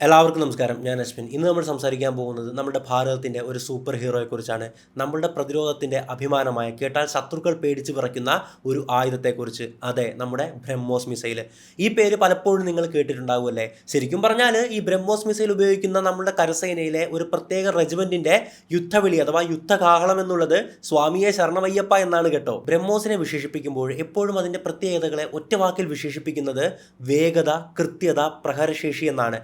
എല്ലാവർക്കും നമസ്കാരം. ഞാൻ അശ്വിൻ. ഇന്ന് നമ്മൾ സംസാരിക്കാൻ പോകുന്നത് നമ്മുടെ ഭാരതത്തിൻ്റെ ഒരു സൂപ്പർ ഹീറോയെക്കുറിച്ചാണ്. നമ്മളുടെ പ്രതിരോധത്തിൻ്റെ അഭിമാനമായ, കേട്ടാൽ ശത്രുക്കൾ പേടിച്ച് വിറയ്ക്കുന്ന ഒരു ആയുധത്തെക്കുറിച്ച്. അതെ, നമ്മുടെ ബ്രഹ്മോസ് മിസൈൽ. ഈ പേര് പലപ്പോഴും നിങ്ങൾ കേട്ടിട്ടുണ്ടാവുമല്ലേ? ശരിക്കും പറഞ്ഞാൽ ഈ ബ്രഹ്മോസ് മിസൈൽ ഉപയോഗിക്കുന്ന നമ്മുടെ കരസേനയിലെ ഒരു പ്രത്യേക റെജിമെൻറ്റിൻ്റെ യുദ്ധവിളി അഥവാ യുദ്ധകാഹളം എന്നുള്ളത് സ്വാമിയെ ശരണമയ്യപ്പ എന്നാണ് കേട്ടോ. ബ്രഹ്മോസിനെ വിശേഷിപ്പിക്കുമ്പോൾ എപ്പോഴും അതിൻ്റെ പ്രത്യേകതകളെ ഒറ്റവാക്കിൽ വിശേഷിപ്പിക്കുന്നത് വേഗത, കൃത്യത, പ്രഹരശേഷി എന്നാണ്.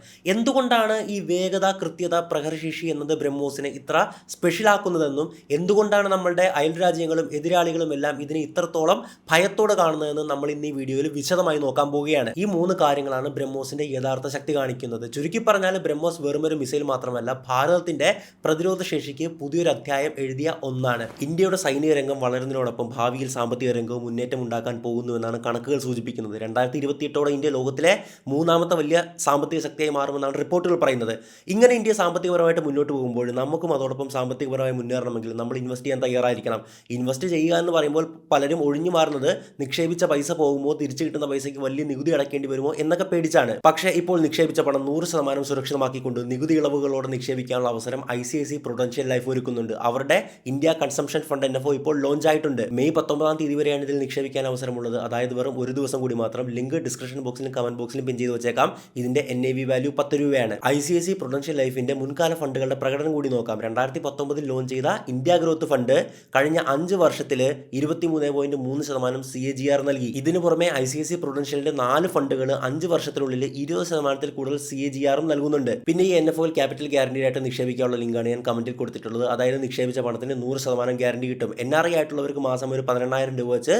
എന്തുകൊണ്ടാണ് ഈ വേഗത, കൃത്യത, പ്രഹരശേഷി എന്നത് ബ്രഹ്മോസിനെ ഇത്ര സ്പെഷ്യലാക്കുന്നതെന്നും എന്തുകൊണ്ടാണ് നമ്മളുടെ അയൽരാജ്യങ്ങളും എതിരാളികളും എല്ലാം ഇതിനെ ഇത്രത്തോളം ഭയത്തോടെ കാണുന്നതെന്നും നമ്മൾ ഇന്ന് ഈ വീഡിയോയിൽ വിശദമായി നോക്കാൻ പോവുകയാണ്. ഈ 3 കാര്യങ്ങളാണ് ബ്രഹ്മോസിന്റെ യഥാർത്ഥ ശക്തി കാണിക്കുന്നത്. ചുരുക്കി പറഞ്ഞാൽ ബ്രഹ്മോസ് വെറുമൊരു മിസൈൽ മാത്രമല്ല, ഭാരതത്തിന്റെ പ്രതിരോധ ശേഷിക്ക് പുതിയൊരു അധ്യായം എഴുതിയ ഒന്നാണ്. ഇന്ത്യയുടെ സൈനിക രംഗം വളരുന്നതിനോടൊപ്പം ഭാവിയിൽ സാമ്പത്തിക രംഗവും മുന്നേറ്റം ഉണ്ടാക്കാൻ പോകുന്നുവെന്നാണ് കണക്കുകൾ സൂചിപ്പിക്കുന്നത്. 2028ഓടെ ഇന്ത്യ ലോകത്തിലെ 3ാമത്തെ വലിയ സാമ്പത്തിക ശക്തിയായി മാറുമെന്നാണ് റിപ്പോർട്ടുകൾ പറയുന്നത്. ഇങ്ങനെ ഇന്ത്യ സാമ്പത്തികപരമായിട്ട് മുന്നോട്ട് പോകുമ്പോൾ നമുക്കും അതോടൊപ്പം സാമ്പത്തികപരമായി മുന്നേറണമെങ്കിൽ നമ്മൾ ഇൻവെസ്റ്റ് ചെയ്യാൻ തയ്യാറായിരിക്കണം. ഇൻവെസ്റ്റ് ചെയ്യുക എന്ന് പറയുമ്പോൾ പലരും ഒഴിഞ്ഞു മാറുന്നത് നിക്ഷേപിച്ച പൈസ പോകുമോ, തിരിച്ചു കിട്ടുന്ന പൈസയ്ക്ക് വലിയ നികുതി അടയ്ക്കേണ്ടി വരുമോ എന്നൊക്കെ പേടിച്ചാണ്. പക്ഷേ ഇപ്പോൾ നിക്ഷേപിച്ച പണം 100% സുരക്ഷിതമാക്കിക്കൊണ്ട് നികുതി ഇളവുകളോടെ നിക്ഷേപിക്കാനുള്ള അവസരം ICICI പ്രൊഡൻഷ്യൽ ലൈഫ് ഒരുക്കുന്നുണ്ട്. അവരുടെ ഇന്ത്യ കൺസംഷൻ ഫണ്ട് NFO ഇപ്പോൾ ലോഞ്ച് ആയിട്ടുണ്ട്. മെയ് 19-ാം തീയതി വരെയാണ് ഇതിൽ നിക്ഷേപിക്കാൻ അവസരമുള്ളത്. അതായത് വെറും ഒരു ദിവസം കൂടി മാത്രം. ലിങ്ക് ഡിസ്ക്രിപ്ഷൻ ബോക്സിലും കമന്റ് ബോക്സിലും പിൻ ചെയ്ത് വെച്ചേക്കാം. ഇതിന്റെ NAV വാല്യൂ 10 രൂപയാണ്. ICICI പ്രൊഡൻഷ്യൽ ലൈഫിന്റെ മുൻകാല ഫണ്ടുകളുടെ പ്രകടനം കൂടി നോക്കാം. 2019 ലോഞ്ച് ചെയ്ത ഇന്ത്യ ഗ്രോത്ത് ഫണ്ട് കഴിഞ്ഞ 5 വർഷത്തിൽ 23.3% CAGR നൽകി. ഇതിനു പുറമെ ICICI പ്രൊഡൻഷ്യലിന്റെ 4 ഫണ്ടുകൾ 5 വർഷത്തിനുള്ളിൽ 20% കൂടുതൽ CAGR നൽകുന്നുണ്ട്. പിന്നെ ഈ NFOയിൽ ക്യാപിറ്റൽ ഗ്യാരണ്ടി ആയിട്ട് നിക്ഷേപിക്കാനുള്ള ലിങ്കാണ് ഞാൻ കമന്റിൽ കൊടുത്തിട്ടുള്ളത്. അതായത് നിക്ഷേപിച്ച പണത്തിന് 100% ഗ്യാരണ്ടി കിട്ടും. NRI ആയിട്ടുള്ളവർക്ക് മാസം ഒരു 18,000 രൂപ വെച്ച്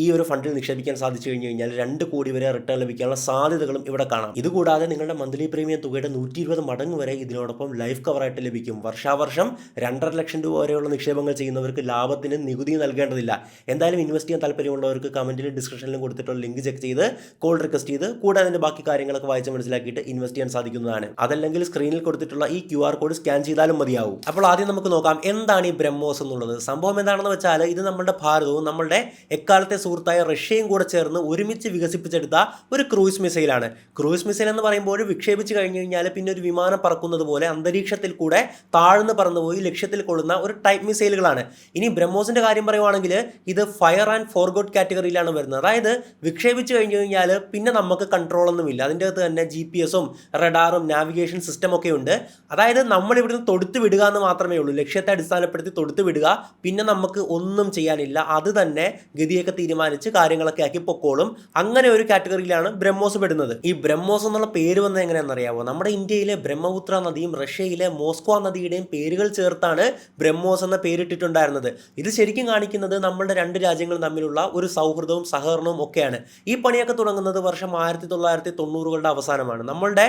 ഈ ഒരു ഫണ്ടിൽ നിക്ഷേപിക്കാൻ സാധിച്ചു കഴിഞ്ഞാൽ 2 കോടി വരെ റിട്ടേൺ ലഭിക്കാനുള്ള സാധ്യതകളും ഇവിടെ കാണാം. ഇതുകൂടാതെ നിങ്ങളുടെ മന്ത്ലി പ്രീമിയം തുകയുടെ 120 മടങ്ങ് വരെ ഇതിനോടൊപ്പം ലൈഫ് കവറായിട്ട് ലഭിക്കും. വർഷാവർഷം 2.5 ലക്ഷം രൂപ വരെയുള്ള നിക്ഷേപങ്ങൾ ചെയ്യുന്നവർക്ക് ലാഭത്തിന് നികുതി നൽകേണ്ടതില്ല. എന്തായാലും ഇൻവെസ്റ്റ് ചെയ്യാൻ താല്പര്യമുള്ളവർക്ക് കമന്റിലും ഡിസ്ക്രിപ്ഷനിലും കൊടുത്തിട്ടുള്ള ലിങ്ക് ചെക്ക് ചെയ്ത് കോൾ റിക്വസ്റ്റ് ചെയ്ത് കൂടാതെ അതിന്റെ ബാക്കി കാര്യങ്ങളൊക്കെ വായിച്ച് മനസ്സിലാക്കിയിട്ട് ഇൻവെസ്റ്റ് ചെയ്യാൻ സാധിക്കുന്നതാണ്. അതല്ലെങ്കിൽ സ്ക്രീനിൽ കൊടുത്തിട്ടുള്ള ഈ QR കോഡ് സ്കാൻ ചെയ്താലും മതിയാവും. അപ്പോൾ ആദ്യം നമുക്ക് നോക്കാം എന്താണ് ഈ ബ്രഹ്മോസ് എന്നുള്ളത്. സംഭവം എന്താണെന്ന് വെച്ചാൽ ഇത് നമ്മുടെ ഭാരതവും നമ്മളുടെ എക്കാലത്തെ സുഹൃത്തായ റഷ്യയും കൂടെ ചേർന്ന് ഒരുമിച്ച് വികസിപ്പിച്ചെടുത്ത ഒരു ക്രൂയിസ് മിസൈലാണ്. ക്രൂയിസ് മിസൈൽ എന്ന് പറയുമ്പോൾ വിക്ഷേപിച്ച് കഴിഞ്ഞ് കഴിഞ്ഞാൽ പിന്നെ ഒരു വിമാനം പറക്കുന്നത് പോലെ അന്തരീക്ഷത്തിൽ കൂടെ താഴ്ന്ന് പറന്നുപോയി ലക്ഷ്യത്തിൽ കൊള്ളുന്ന ഒരു ടൈപ്പ് മിസൈലുകളാണ്. ഇനി ബ്രഹ്മോസിന്റെ കാര്യം പറയുവാണെങ്കിൽ ഇത് ഫയർ ആൻഡ് ഫോർഗോട്ട് കാറ്റഗറിയിലാണ് വരുന്നത്. അതായത് വിക്ഷേപിച്ച് കഴിഞ്ഞ് കഴിഞ്ഞാൽ പിന്നെ നമുക്ക് കൺട്രോൾ ഒന്നുമില്ല. അതിൻ്റെ അകത്ത് തന്നെ GPS-ഉം റഡാറും നാവിഗേഷൻ സിസ്റ്റം ഒക്കെ ഉണ്ട്. അതായത് നമ്മൾ ഇവിടുന്ന് തൊടുത്ത് വിടുക എന്ന് മാത്രമേ ഉള്ളൂ. ലക്ഷ്യത്തെ അടിസ്ഥാനപ്പെടുത്തി തൊടുത്ത് വിടുക, പിന്നെ നമുക്ക് ഒന്നും ചെയ്യാനില്ല. അത് തന്നെ ഗതിയൊക്കെ തീരുമാനിച്ച് കാര്യങ്ങളൊക്കെ ആക്കി പൊക്കോളും. അങ്ങനെ ഒരു കാറ്റഗറിയിലാണ് ബ്രഹ്മോസ് പെടുന്നത്. ഈ ബ്രഹ്മോസ് എന്നുള്ള പേര് വന്നത് എങ്ങനെയാണെന്നറിയാമോ? നമ്മുടെ ഇന്ത്യയിലെ ബ്രഹ്മപുത്ര നദിയും റഷ്യയിലെ മോസ്കോ നദിയുടെയും പേരുകൾ ചേർത്താണ് ബ്രഹ്മോസ് എന്ന പേരിട്ടിട്ടുണ്ടായിരുന്നത്. ഇത് ശരിക്കും കാണിക്കുന്നത് നമ്മളുടെ 2 രാജ്യങ്ങളും തമ്മിലുള്ള ഒരു സൗഹൃദവും സഹകരണവും ഒക്കെയാണ്. ഈ പണിയൊക്കെ തുടങ്ങുന്നത് വർഷം 1990കളുടെ അവസാനമാണ്. നമ്മളുടെ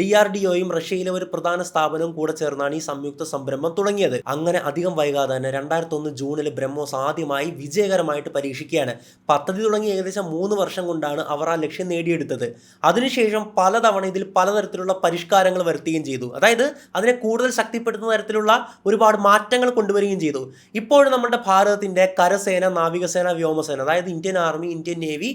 DRDOയും റഷ്യയിലെ ഒരു പ്രധാന സ്ഥാപനവും കൂടെ ചേർന്നാണ് ഈ സംയുക്ത സംരംഭം തുടങ്ങിയത്. അങ്ങനെ അധികം വൈകാതെ തന്നെ 2001 ജൂണിൽ ബ്രഹ്മോസ് ആദ്യമായി വിജയകരമായിട്ട് പരീക്ഷിക്കുകയാണ്. പദ്ധതി തുടങ്ങി ഏകദേശം 3 വർഷം കൊണ്ടാണ് അവർ ആ ലക്ഷ്യം നേടിയെടുത്തത്. അതിനുശേഷം പലതവണ ഇതിൽ പലതരത്തിലുള്ള പരിഷ്കാരങ്ങൾ വരുത്തുകയും ചെയ്തു. അതായത് അതിനെ കൂടുതൽ ശക്തിപ്പെടുത്തുന്ന തരത്തിലുള്ള ഒരുപാട് മാറ്റങ്ങൾ കൊണ്ടുവരികയും ചെയ്തു. ഇപ്പോഴും നമ്മുടെ ഭാരതത്തിന്റെ കരസേന, നാവികസേന, വ്യോമസേന, അതായത് Indian army, Indian navy,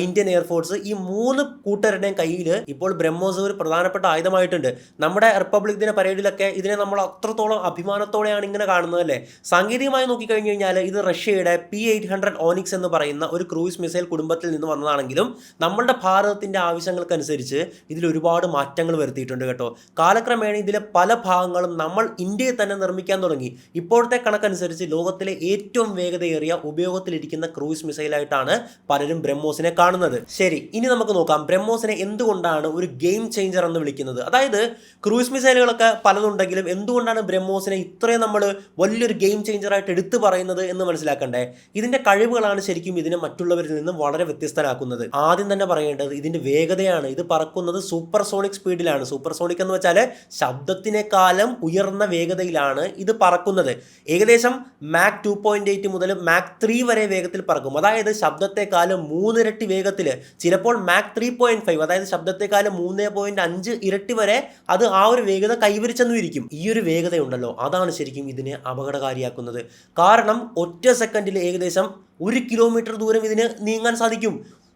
Indian air force, ഈ 3 കൂട്ടരുടെയും കയ്യിൽ ഇപ്പോൾ ബ്രഹ്മോസ് ഒരു പ്രധാനപ്പെട്ട ആയുധമായിട്ടുണ്ട്. നമ്മുടെ റിപ്പബ്ലിക് ദിന പരേഡിലൊക്കെ ഇതിനെ നമ്മൾ അത്രത്തോളം അഭിമാനത്തോടെയാണ് ഇങ്ങനെ കാണുന്നത് അല്ലേ. സാങ്കേതികമായി നോക്കിക്കഴിഞ്ഞ് കഴിഞ്ഞാൽ ഇത് റഷ്യയുടെ P-800 ഓണിക്സ് എന്ന് പറയുന്ന ഒരു ക്രൂയിസ് മിസൈൽ കുടുംബത്തിൽ നിന്ന് വന്നതാണെങ്കിലും നമ്മളുടെ ഭാരതത്തിന്റെ ആവശ്യങ്ങൾക്കനുസരിച്ച് ഇതിൽ ഒരുപാട് മാറ്റങ്ങൾ വരുത്തിയിട്ടുണ്ട് കേട്ടോ. കാലക്രമേണ ഇതിലെ പല ഭാഗങ്ങളും നമ്മൾ ഇന്ത്യയിൽ തന്നെ നിർമ്മിക്കാൻ തുടങ്ങി. ഇപ്പോഴത്തെ കണക്കനുസരിച്ച് ലോകത്തിലെ ഏറ്റവും വേഗതയേറിയ ഉപയോഗത്തിലിരിക്കുന്ന ക്രൂയിസ് മിസൈലായിട്ടാണ് പലരും ബ്രഹ്മോസിനെ കാണുന്നത്. ശരി, ഇനി നമുക്ക് നോക്കാം ബ്രഹ്മോസിനെ എന്തുകൊണ്ടാണ് ഒരു ഗെയിം ചേഞ്ചർ എന്ന് വിളിക്കുന്നത്. അതായത് ക്രൂയിസ് മിസൈലുകളൊക്കെ പലതുണ്ടെങ്കിലും എന്തുകൊണ്ടാണ് ബ്രഹ്മോസിനെ ഇത്രയും നമ്മൾ വലിയൊരു ഗെയിം ചേഞ്ചറായിട്ട് എടുത്തു പറയുന്നത് എന്ന് മനസ്സിലാക്കണ്ടേ. ഇതിന്റെ കഴിവുകളാണ് ശരിക്കും ഇതിനെ മറ്റുള്ളവരിൽ നിന്നും വളരെ വ്യത്യസ്തരാക്കുന്നത്. ആദ്യം തന്നെ പറയേണ്ടത് ഇതിന്റെ വേഗതയാണ്. ഇത് പറക്കുന്നത് സൂപ്പർ സോണിക് സ്പീഡിലാണ്. സൂപ്പർ സോണിക് എന്ന് വെച്ചാൽ ശബ്ദത്തിനേക്കാളും ഉയർന്ന വേഗതയിലാണ് ഇത് പറക്കുന്നത്. ഏകദേശം മാക് 2.8 മുതൽ മാക് 3 വരെ വേഗത്തിൽ പറക്കും. അതായത് ശബ്ദത്തെക്കാളും 3 ഇരട്ടി വേഗത്തിൽ, ചിലപ്പോൾ മാക് 3.5 അതായത് ശബ്ദത്തെക്കാളും 3.5 ഇരട്ടി വരെ അത് ആ ഒരു വേഗത കൈവരിച്ചെന്നും ഇരിക്കും. ഈ ഒരു വേഗതയുണ്ടല്ലോ, അതാണ് ശരിക്കും ഇതിനെ അപകടകാരിയാക്കുന്നത്. കാരണം ഒറ്റ സെക്കൻഡിൽ ഏകദേശം 1 കിലോമീറ്റർ ദൂരം ഇതിന് നീങ്ങാൻ സാധിക്കും.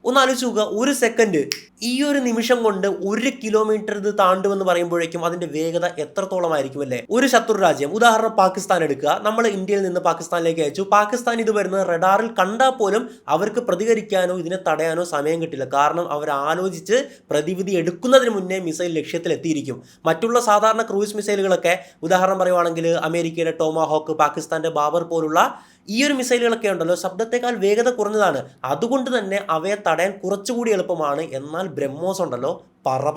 ഒന്ന് ആലോചിച്ച് നോക്കുക, ഒരു സെക്കൻഡ്, ഈ ഒരു നിമിഷം കൊണ്ട് 1 കിലോമീറ്റർ ഇത് താണ്ടുമെന്ന് പറയുമ്പോഴേക്കും അതിന്റെ വേഗത എത്രത്തോളമായിരിക്കും അല്ലേ? ഒരു ശത്രു രാജ്യം, ഉദാഹരണം പാകിസ്ഥാൻ എടുക്കുക, നമ്മൾ ഇന്ത്യയിൽ നിന്ന് പാകിസ്ഥാനിലേക്ക് അയച്ചു. പാകിസ്ഥാൻ ഇത് വരുന്നത് റഡാറിൽ കണ്ടാൽ പോലും അവർക്ക് പ്രതികരിക്കാനോ ഇതിനെ തടയാനോ സമയം കിട്ടില്ല. കാരണം അവർ ആലോചിച്ച് പ്രതിവിധി എടുക്കുന്നതിന് മുന്നേ മിസൈൽ ലക്ഷ്യത്തിൽ എത്തിയിരിക്കും. മറ്റുള്ള സാധാരണ ക്രൂയിസ് മിസൈലുകളൊക്കെ, ഉദാഹരണം പറയുവാണെങ്കിൽ അമേരിക്കയുടെ ടോമാഹോക്ക്, പാകിസ്ഥാന്റെ ബാബർ പോലുള്ള ഈ ഒരു മിസൈലുകളൊക്കെ ഉണ്ടല്ലോ, ശബ്ദത്തെക്കാൾ വേഗത കുറഞ്ഞതാണ്. അതുകൊണ്ട് തന്നെ അവയെ തടയാൻ കുറച്ചുകൂടി എളുപ്പമാണ്. എന്നാൽ ബ്രഹ്മോസ് ഉണ്ടല്ലോ,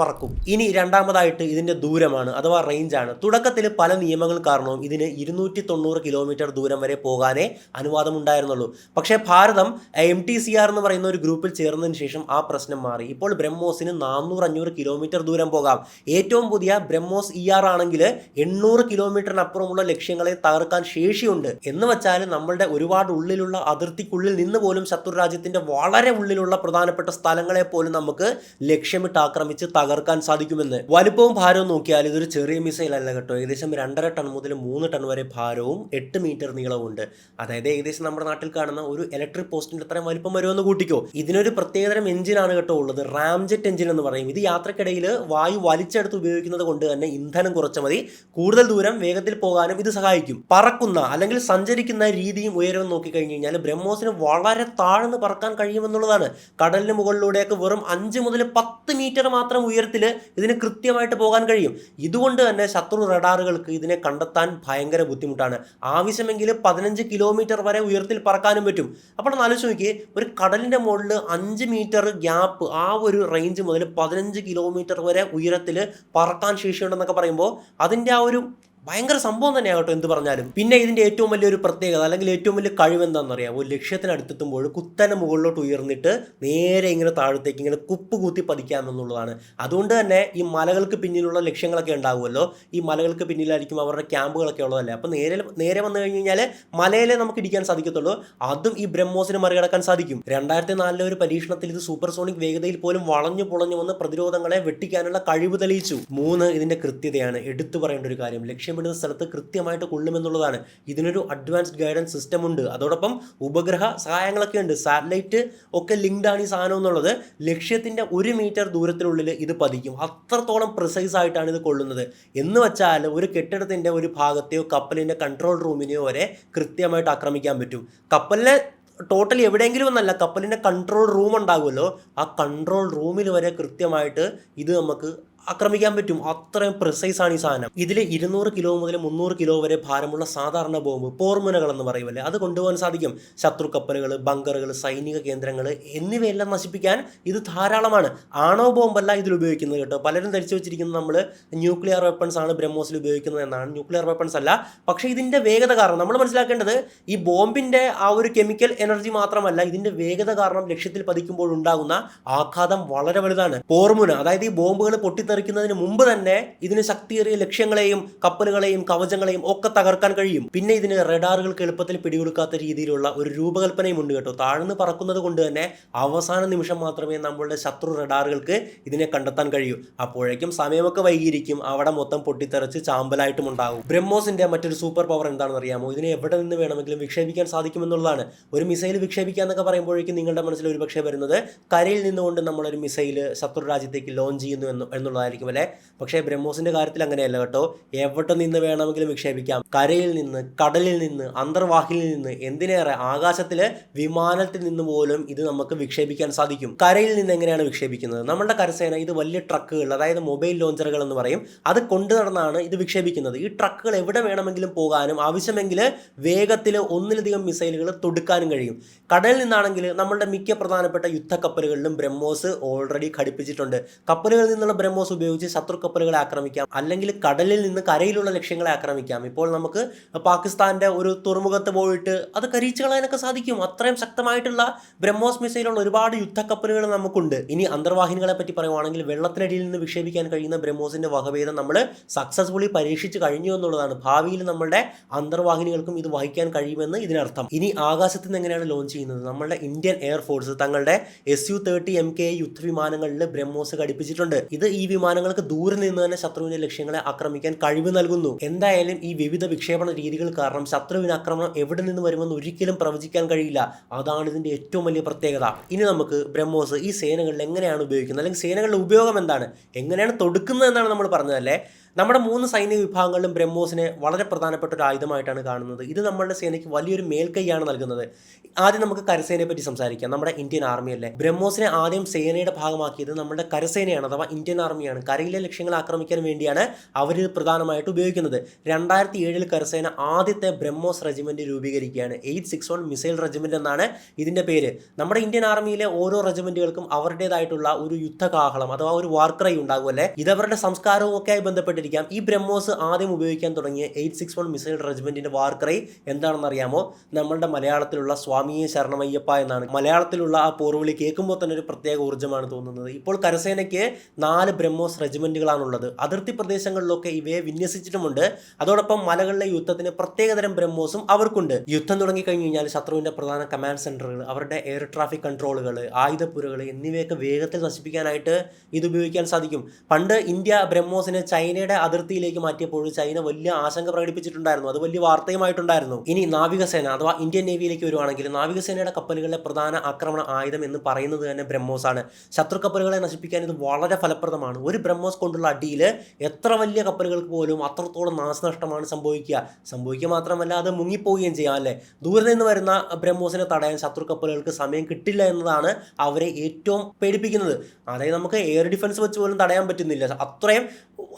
പറക്കും. ഇനി രണ്ടാമതായിട്ട് ഇതിന്റെ ദൂരമാണ്, അഥവാ റേഞ്ചാണ്. തുടക്കത്തിൽ പല നിയമങ്ങൾ കാരണവും ഇതിന് 290 കിലോമീറ്റർ ദൂരം വരെ പോകാനേ അനുവാദമുണ്ടായിരുന്നുള്ളൂ. പക്ഷേ ഭാരതം MTCR എന്ന് പറയുന്ന ഒരു ഗ്രൂപ്പിൽ ചേർന്നതിന് ശേഷം ആ പ്രശ്നം മാറി. ഇപ്പോൾ ബ്രഹ്മോസിന് 400-500 കിലോമീറ്റർ ദൂരം പോകാം. ഏറ്റവും പുതിയ ബ്രഹ്മോസ് ER ആണെങ്കിൽ 800 കിലോമീറ്ററിനപ്പുറമുള്ള ലക്ഷ്യങ്ങളെ തകർക്കാൻ ശേഷിയുണ്ട്. എന്ന് വെച്ചാൽ നമ്മളുടെ ഒരുപാട് ഉള്ളിലുള്ള അതിർത്തിക്കുള്ളിൽ നിന്ന് പോലും ശത്രു രാജ്യത്തിന്റെ വളരെ ഉള്ളിലുള്ള പ്രധാനപ്പെട്ട സ്ഥലങ്ങളെ പോലും നമുക്ക് ലക്ഷ്യമിട്ട് ആക്രമിച്ച് തകർക്കാൻ സാധിക്കുമെന്ന്. വലുപ്പവും ഭാരവും നോക്കിയാൽ ഇതൊരു ചെറിയ മിസൈൽ അല്ല കേട്ടോ. ഏകദേശം 2.5 ടൺ മുതൽ 3 ടൺ വരെ ഭാരവും 8 മീറ്റർ നീളവും ഉണ്ട്. അതായത് ഏകദേശം നമ്മുടെ നാട്ടിൽ കാണുന്ന ഒരു ഇലക്ട്രിക് പോസ്റ്റിന്റെ അത്രയും വലിപ്പം വരുമെന്ന് കൂട്ടിക്കോ. ഇതിനൊരു പ്രത്യേകതരം എഞ്ചിനാണ് കേട്ടോ ഉള്ളത്, റാംജെറ്റ് എഞ്ചിൻ എന്ന് പറയും. ഇത് യാത്രക്കിടയിൽ വായു വലിച്ചെടുത്ത് ഉപയോഗിക്കുന്നത് കൊണ്ട് തന്നെ ഇന്ധനം കുറച്ച മതി. കൂടുതൽ ദൂരം വേഗത്തിൽ പോകാനും ഇത് സഹായിക്കും. പറക്കുന്ന അല്ലെങ്കിൽ സഞ്ചരിക്കുന്ന രീതിയും ഉയരവും നോക്കിക്കഴിഞ്ഞു കഴിഞ്ഞാൽ ബ്രഹ്മോസിന് വളരെ താഴ്ന്ന് പറക്കാൻ കഴിയുമെന്നുള്ളതാണ്. കടലിന് മുകളിലൂടെയൊക്കെ വെറും 5 മുതൽ 10 മീറ്റർ മാത്രം ഉയരത്തിൽ ഇതിന് കൃത്യമായിട്ട് പോകാൻ കഴിയും. ഇതുകൊണ്ട് തന്നെ ശത്രു റഡാറുകൾക്ക് ഇതിനെ കണ്ടെത്താൻ ഭയങ്കര ബുദ്ധിമുട്ടാണ്. ആവശ്യമെങ്കിൽ 15 കിലോമീറ്റർ വരെ ഉയരത്തിൽ പറക്കാനും പറ്റും. അപ്പോൾ ആലോചിച്ച് നോക്കിയേ, ഒരു കടലിന്റെ മുകളിൽ 5 മീറ്റർ ഗ്യാപ്പ്, ആ ഒരു റേഞ്ച് മുതൽ 15 കിലോമീറ്റർ വരെ ഉയരത്തിൽ പറക്കാൻ ശേഷിയുണ്ടെന്നൊക്കെ പറയുമ്പോൾ അതിൻ്റെ ആ ഒരു ഭയങ്കര സംഭവം തന്നെയാണ് കേട്ടോ, എന്ത് പറഞ്ഞാലും. പിന്നെ ഇതിൻ്റെ ഏറ്റവും വലിയൊരു പ്രത്യേകത അല്ലെങ്കിൽ ഏറ്റവും വലിയ കഴിവ് എന്താണെന്നറിയാമോ? ലക്ഷ്യത്തിനടുത്തെത്തുമ്പോൾ കുത്തനെ മുകളിലോട്ട് ഉയർന്നിട്ട് നേരെ ഇങ്ങനെ താഴത്തേക്ക് ഇങ്ങനെ കുപ്പ് കൂത്തി പതിക്കാമെന്നുള്ളതാണ്. അതുകൊണ്ട് തന്നെ ഈ മലകൾക്ക് പിന്നിലുള്ള ലക്ഷ്യങ്ങളൊക്കെ ഉണ്ടാകുമല്ലോ, ഈ മലകൾക്ക് പിന്നിലായിരിക്കും അവരുടെ ക്യാമ്പുകളൊക്കെ ഉള്ളതല്ലേ. അപ്പോൾ നേരെ വന്നു കഴിഞ്ഞ് കഴിഞ്ഞാൽ മലയിലെ നമുക്ക് ഇടിക്കാൻ സാധിക്കത്തുള്ളൂ. അതും ഈ ബ്രഹ്മോസിന് മറികടക്കാൻ സാധിക്കും. 2004 ഒരു പരീക്ഷണത്തിൽ ഇത് സൂപ്പർസോണിക് വേഗതയിൽ പോലും വളഞ്ഞു പൊളഞ്ഞു വന്ന് പ്രതിരോധങ്ങളെ വെട്ടിക്കാനുള്ള കഴിവ് തെളിയിച്ചു. 3 ഇതിൻ്റെ കൃത്യതയാണ് എടുത്തു പറയേണ്ട ഒരു കാര്യം. ലക്ഷ്യമിടുന്ന സ്ഥലത്ത് കൃത്യമായിട്ട് കൊള്ളുമെന്നുള്ളതാണ്. ഇതിനൊരു അഡ്വാൻസ്ഡ് ഗൈഡൻസ് സിസ്റ്റം ഉണ്ട്. അതോടൊപ്പം ഉപഗ്രഹ സഹായങ്ങളൊക്കെ ഉണ്ട്. സാറ്റലൈറ്റ് ഒക്കെ ലിങ്ക്ഡ് ആണ് ഈ സാധനം എന്നുള്ളത്. ലക്ഷ്യത്തിൻ്റെ 1 മീറ്റർ ദൂരത്തിനുള്ളിൽ ഇത് പതിക്കും. അത്രത്തോളം പ്രിസൈസ് ആയിട്ടാണ് ഇത് കൊള്ളുന്നത്. എന്ന് വെച്ചാൽ ഒരു കെട്ടിടത്തിൻ്റെ ഒരു ഭാഗത്തെയോ കപ്പലിൻ്റെ കൺട്രോൾ റൂമിനെയോ വരെ കൃത്യമായിട്ട് ആക്രമിക്കാൻ പറ്റും. കപ്പലിനെ ടോട്ടൽ എവിടെയെങ്കിലും ഒന്നല്ല, കപ്പലിൻ്റെ കൺട്രോൾ റൂം ഉണ്ടാകുമല്ലോ, ആ കൺട്രോൾ റൂമിൽ വരെ കൃത്യമായിട്ട് ഇത് നമുക്ക് ആക്രമിക്കാൻ പറ്റും. അത്രയും പ്രിസൈസ് ആണ് ഈ സാധനം. ഇതിൽ 200 കിലോ മുതൽ 300 കിലോ വരെ ഭാരമുള്ള സാധാരണ ബോംബ്, പോർമുനകൾ എന്ന് പറയുമല്ലേ, അത് കൊണ്ടുപോകാൻ സാധിക്കും. ശത്രു കപ്പലുകൾ, ബങ്കറുകൾ, സൈനിക കേന്ദ്രങ്ങൾ എന്നിവയെല്ലാം നശിപ്പിക്കാൻ ഇത് ധാരാളമാണ്. ആണവ ബോംബല്ല ഇതിൽ ഉപയോഗിക്കുന്നത് കേട്ടോ. പലരും ധരിച്ചു വെച്ചിരിക്കുന്നത് നമ്മൾ ന്യൂക്ലിയർ വെപ്പൺസ് ആണ് ബ്രഹ്മോസിൽ ഉപയോഗിക്കുന്നത് എന്നാണ്. ന്യൂക്ലിയർ വെപ്പൺസ് അല്ല. പക്ഷേ ഇതിൻ്റെ വേഗത കാരണം നമ്മൾ മനസ്സിലാക്കേണ്ടത് ഈ ബോംബിൻ്റെ ആ ഒരു കെമിക്കൽ എനർജി മാത്രമല്ല, ഇതിൻ്റെ വേഗത കാരണം ലക്ഷ്യത്തിൽ പതിക്കുമ്പോൾ ഉണ്ടാകുന്ന ആഘാതം വളരെ വലുതാണ്. പോർമുന, അതായത് ഈ ബോംബുകൾ പൊട്ടിത്തെറിക്കുന്നതിന് മുമ്പ് തന്നെ ഇതിന് ശക്തിയേറിയ ലക്ഷ്യങ്ങളെയും കപ്പലുകളെയും കവചങ്ങളെയും ഒക്കെ തകർക്കാൻ കഴിയും. പിന്നെ ഇതിന് റഡാറുകൾക്ക് എളുപ്പത്തിൽ പിടികൊടുക്കാത്ത രീതിയിലുള്ള ഒരു രൂപകൽപ്പനയും ഉണ്ട് കേട്ടോ. താഴ്ന്ന് പറക്കുന്നത് കൊണ്ട് തന്നെ അവസാന നിമിഷം മാത്രമേ നമ്മളുടെ ശത്രു റഡാറുകൾക്ക് ഇതിനെ കണ്ടെത്താൻ കഴിയൂ. അപ്പോഴേക്കും സമയമൊക്കെ വൈകിയിരിക്കും, അവിടെ മൊത്തം പൊട്ടിത്തെറിച്ച് ചാമ്പലായിട്ടും ഉണ്ടാകും. ബ്രഹ്മോസിന്റെ മറ്റൊരു സൂപ്പർ പവർ എന്താണെന്ന് അറിയാമോ? ഇതിനെ എവിടെ നിന്ന് വേണമെങ്കിലും വിക്ഷേപിക്കാൻ സാധിക്കുമെന്നുള്ളതാണ്. ഒരു മിസൈൽ വിക്ഷേപിക്കുക എന്നൊക്കെ പറയുമ്പോഴേക്കും നിങ്ങളുടെ മനസ്സിൽ ഒരു പക്ഷേ വരുന്നത് കരയിൽ നിന്നുകൊണ്ട് നമ്മളൊരു മിസൈൽ ശത്രു രാജ്യത്തേക്ക് ലോഞ്ച് ചെയ്യുന്നു എന്നുള്ളതായിരിക്കും അല്ലേ. പക്ഷേ ബ്രഹ്മോസിന്റെ കാര്യത്തിൽ അങ്ങനെയല്ല കേട്ടോ. എവിടെ നിന്ന് വേണമെങ്കിലും വിക്ഷേപിക്കാം. കരയിൽ നിന്ന്, കടലിൽ നിന്ന്, അന്തർവാഹിനിയിൽ നിന്ന്, എന്തിനേറെ ആകാശത്തിലെ വിമാനത്തിൽ നിന്ന് പോലും ഇത് നമുക്ക് വിക്ഷേപിക്കാൻ സാധിക്കും. കരയിൽ നിന്ന് എങ്ങനെയാണ് വിക്ഷേപിക്കുന്നത്? നമ്മളുടെ കരസേന ഇത് വലിയ ട്രക്കുകൾ, അതായത് മൊബൈൽ ലോഞ്ചറുകൾ എന്ന് പറയും, അത് കൊണ്ടു നടന്നാണ് ഇത് വിക്ഷേപിക്കുന്നത്. ഈ ട്രക്കുകൾ എവിടെ വേണമെങ്കിലും പോകാനും ആവശ്യമെങ്കിൽ വേഗത്തിൽ ഒന്നിലധികം മിസൈലുകൾ തൊടുക്കാനും കഴിയും. കടലിൽ നിന്നാണെങ്കിൽ നമ്മളുടെ മിക്ക പ്രധാനപ്പെട്ട യുദ്ധക്കപ്പലുകളിലും ബ്രഹ്മോസ് ഓൾറെഡി ഘടിപ്പിച്ചിട്ടുണ്ട്. കപ്പലുകളിൽ നിന്നുള്ള ബ്രഹ്മോസ് ഉപയോഗിച്ച് ശത്രു കപ്പലുകളെ ആക്രമിക്കാം, അല്ലെങ്കിൽ കടലിൽ നിന്ന് കരയിലുള്ള ലക്ഷ്യങ്ങളെ ആക്രമിക്കാം. ഇപ്പോൾ നമുക്ക് പാകിസ്ഥാന്റെ ഒരു തുറമുഖത്ത് പോയിട്ട് അത് കരിച്ചു കളയാനൊക്കെ സാധിക്കും. അത്രയും ശക്തമായിട്ടുള്ള ബ്രഹ്മോസ് മിസൈലുള്ള ഒരുപാട് യുദ്ധക്കപ്പലുകൾ നമുക്കുണ്ട്. ഇനി അന്തർവാഹിനികളെ പറ്റി പറയുവാണെങ്കിൽ വെള്ളത്തിനടിയിൽ നിന്ന് വിക്ഷേപിക്കാൻ കഴിയുന്ന ബ്രഹ്മോസിന്റെ വകഭേദം നമ്മൾ സക്സസ്ഫുള്ളി പരീക്ഷിച്ച് കഴിഞ്ഞു എന്നുള്ളതാണ്. ഭാവിയിൽ നമ്മളുടെ അന്തർവാഹിനികൾക്കും ഇത് വഹിക്കാൻ കഴിയുമെന്ന് ഇതിനർത്ഥം. ഇനി ആകാശത്ത് നിന്ന് എങ്ങനെയാണ് ലോഞ്ച് ചെയ്യുന്നത്? നമ്മളുടെ ഇന്ത്യൻ എയർഫോഴ്സ് തങ്ങളുടെ Su-30 MK യുദ്ധവിമാനങ്ങളിൽ ബ്രഹ്മോസ് ഘടിപ്പിച്ചിട്ടുണ്ട്. ഇത് ഈ വിമാനം വിമാനങ്ങൾക്ക് ദൂരെ നിന്ന് തന്നെ ശത്രുവിന്റെ ലക്ഷ്യങ്ങളെ ആക്രമിക്കാൻ കഴിവ് നൽകുന്നു. എന്തായാലും ഈ വിവിധ വിക്ഷേപണ രീതികൾ കാരണം ശത്രുവിന് ആക്രമണം എവിടെ നിന്ന് വരുമെന്ന് ഒരിക്കലും പ്രവചിക്കാൻ കഴിയില്ല. അതാണ് ഇതിന്റെ ഏറ്റവും വലിയ പ്രത്യേകത. ഇനി നമുക്ക് ബ്രഹ്മോസ് ഈ സേനകളിൽ എങ്ങനെയാണ് ഉപയോഗിക്കുന്നത്, അല്ലെങ്കിൽ സേനകളുടെ ഉപയോഗം എന്താണ്, എങ്ങനെയാണ് തൊടുക്കുന്നത് എന്നാണ് നമ്മൾ പറഞ്ഞതല്ലേ. നമ്മുടെ 3 സൈനിക വിഭാഗങ്ങളിലും ബ്രഹ്മോസിനെ വളരെ പ്രധാനപ്പെട്ട ഒരു ആയുധമായിട്ടാണ് കാണുന്നത്. ഇത് നമ്മളുടെ സേനയ്ക്ക് വലിയൊരു മേൽക്കൈയാണ് നൽകുന്നത്. ആദ്യം നമുക്ക് കരസേനയെ പറ്റി സംസാരിക്കാം. നമ്മുടെ ഇന്ത്യൻ ആർമിയല്ലേ, ബ്രഹ്മോസിനെ ആദ്യം സേനയുടെ ഭാഗമാക്കിയത് നമ്മുടെ കരസേനയാണ്, അഥവാ ഇന്ത്യൻ ആർമിയാണ്. കരയിലെ ലക്ഷ്യങ്ങൾ ആക്രമിക്കാൻ വേണ്ടിയാണ് അവർ പ്രധാനമായിട്ട് ഉപയോഗിക്കുന്നത്. 2007 കരസേന ആദ്യത്തെ ബ്രഹ്മോസ് റെജിമെന്റ് രൂപീകരിക്കുകയാണ്. 861 മിസൈൽ റെജിമെന്റ് എന്നാണ് ഇതിന്റെ പേര്. നമ്മുടെ ഇന്ത്യൻ ആർമിയിലെ ഓരോ റെജിമെന്റുകൾക്കും അവരുടേതായിട്ടുള്ള ഒരു യുദ്ധകാഹളം അഥവാ ഒരു വാർക്രൈ ഉണ്ടാകുമല്ലേ. ഇതവരുടെ സംസ്കാരവും ഒക്കെ ആയി ബന്ധപ്പെട്ടിരിക്കും. ഈ ബ്രഹ്മോസ് ആദ്യം ഉപയോഗിക്കാൻ തുടങ്ങിയ 861 മിസൈൽ റെജിമെന്റിന്റെ വാർക്രൈ എന്താണെന്ന് അറിയാമോ? നമ്മളുടെ മലയാളത്തിലുള്ള സ്വാമിയെ ശരണമയ്യപ്പ എന്നാണ്. മലയാളത്തിലുള്ള ആ പോർവിളി കേൾക്കുമ്പോൾ തന്നെ ഒരു പ്രത്യേക ഊർജ്ജമാണ് തോന്നുന്നത്. ഇപ്പോൾ കരസേനയ്ക്ക് 4 ബ്രഹ്മോസ് റെജിമെന്റുകളാണുള്ളത്. അതിർത്തി പ്രദേശങ്ങളിലൊക്കെ ഇവയെ വിന്യസിച്ചിട്ടുമുണ്ട്. അതോടൊപ്പം മലകളിലെ യുദ്ധത്തിന് പ്രത്യേകതരം ബ്രഹ്മോസും അവർക്കുണ്ട്. യുദ്ധം തുടങ്ങിക്കഴിഞ്ഞു കഴിഞ്ഞാൽ ശത്രുവിന്റെ പ്രധാന കമാൻഡ് സെന്ററുകൾ, അവരുടെ എയർ ട്രാഫിക് കൺട്രോളുകൾ, ആയുധപ്പുരകൾ എന്നിവയൊക്കെ വേഗത്തിൽ നശിപ്പിക്കാനായിട്ട് ഇത് ഉപയോഗിക്കാൻ സാധിക്കും. പണ്ട് ഇന്ത്യ ബ്രഹ്മോസിനെ ചൈനയുടെ അതിർത്തിയിലേക്ക് മാറ്റിയപ്പോൾ ചൈന വലിയ ആശങ്ക പ്രകടിപ്പിച്ചിട്ടുണ്ടായിരുന്നു. അത് വലിയ വാർത്തയുമായിട്ടുണ്ടായിരുന്നു. ഇനി നാവികസേന അഥവാ ഇന്ത്യൻ നേവിയിലേക്ക് വരുവാണെങ്കിൽ നാവികസേനയുടെ കപ്പലുകളിലെ പ്രധാന ആക്രമണ ആയുധം എന്ന് പറയുന്നത് തന്നെ ബ്രഹ്മോസ് ആണ്. ശത്രു കപ്പലുകളെ നശിപ്പിക്കാൻ ഇത് വളരെ ഫലപ്രദമാണ്. ഒരു ബ്രഹ്മോസ് കൊണ്ടുള്ള അടിയിൽ എത്ര വലിയ കപ്പലുകൾക്ക് പോലും അത്രത്തോളം നാശനഷ്ടമാണ് സംഭവിക്കുക മാത്രമല്ല അത് മുങ്ങിപ്പോവുകയും ചെയ്യാം അല്ലേ. ദൂരെ നിന്ന് വരുന്ന ബ്രഹ്മോസിനെ തടയാൻ ശത്രു കപ്പലുകൾക്ക് സമയം കിട്ടില്ല എന്നതാണ് അവരെ ഏറ്റവും പേടിപ്പിക്കുന്നത്. അതായത് നമുക്ക് എയർ ഡിഫൻസ് വെച്ച് പോലും തടയാൻ പറ്റുന്നില്ല. അത്രയും